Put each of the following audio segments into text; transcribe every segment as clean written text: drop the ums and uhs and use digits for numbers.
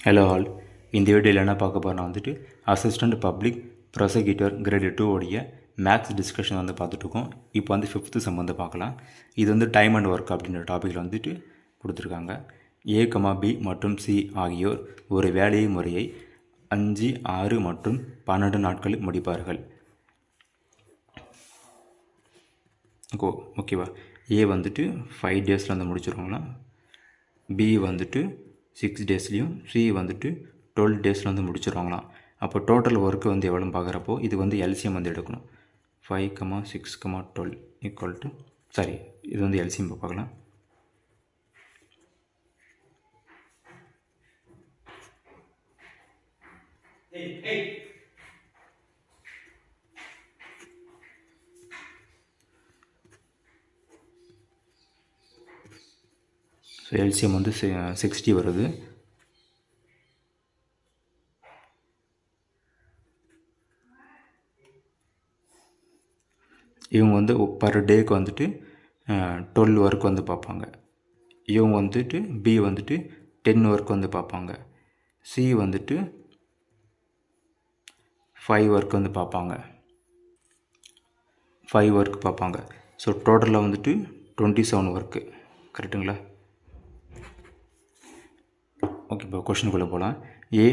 Hello all. இந்த வீடியோவில் என்ன பார்க்க போகிறோம்னா வந்துட்டு அசிஸ்டண்ட் பப்ளிக் ப்ராசிக்யூட்டர் கிரேட் 2 உடைய மேக்ஸ் டிஸ்கஷன் வந்து பார்த்துட்ருக்கோம். இப்போ வந்து 5th சம் வந்து பார்க்கலாம். இது வந்து டைம் அண்ட் ஒர்க் அப்படின்ற டாப்பிக்கில் வந்துட்டு கொடுத்துருக்காங்க. A, B மற்றும் C ஆகியோர் ஒரு வேலையை முறையை 5, 6 மற்றும் 12 நாட்களில் முடிப்பார்கள். ஓகேவா? A வந்துட்டு 5 டேஸில் வந்து முடிச்சிருவாங்களா, B வந்துட்டு 6 டேஸ்லேயும், C வந்துட்டு 12 டேஸில் வந்து முடிச்சிருவாங்களாம். அப்போ டோட்டல் ஒர்க்கு வந்து எவ்வளோன்னு பார்க்குறப்போ இது வந்து எல்சிஎம் வந்து எடுக்கணும். 5, 6, 12 ஈக்குவல் டு இது வந்து எல்சிஎம் பார்க்கலாம். ஸோ எல்சிஎம் வந்து 60 வருது. இவங்க வந்து பர் டேக்கு வந்துட்டு 12 ஒர்க் வந்து பார்ப்பாங்க. இவங்க வந்துட்டு பி வந்துட்டு 10 ஒர்க் வந்து பார்ப்பாங்க. சி வந்துட்டு 5 ஒர்க் வந்து பார்ப்பாங்க. 5 ஒர்க் பார்ப்பாங்க. ஸோ டோட்டலாக வந்துட்டு 27 ஒர்க்கு. கரெக்டுங்களா? ஓகே, இப்போ கொஷனுக்குள்ளே போகலாம். ஏ,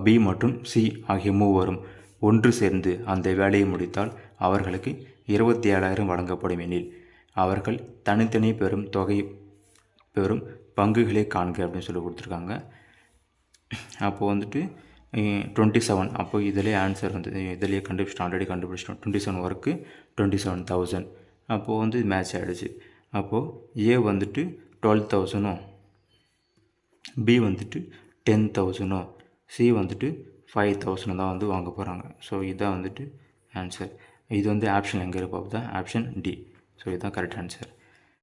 பி மற்றும் சி ஆகிய மூவரும் ஒன்று சேர்ந்து அந்த வேலையை முடித்தால் அவர்களுக்கு 27,000 வழங்கப்படும் எனில் அவர்கள் தனித்தனி பெறும் பங்குகளை காண்க அப்படின்னு சொல்லி கொடுத்துருக்காங்க. அப்போது வந்துட்டு 27, அப்போது இதிலே ஆன்சர் வந்து இதிலேயே ஆல்ரெடி கண்டுபிடிச்சிட்டோம். 27 ஒர்க்கு 27,000. அப்போது வந்து மேட்ச் ஆகிடுச்சு. அப்போது ஏ வந்துட்டு 12,000, பி வந்துட்டு 10,000, சி வந்துட்டு 5,000 தான் வந்து வாங்க போகிறாங்க. ஸோ இதுதான் வந்துட்டு ஆன்சர். இது வந்து ஆப்ஷன் எங்கே இருப்போம் தான் ஆப்ஷன் டி. ஸோ இதுதான் கரெக்ட் ஆன்சர்.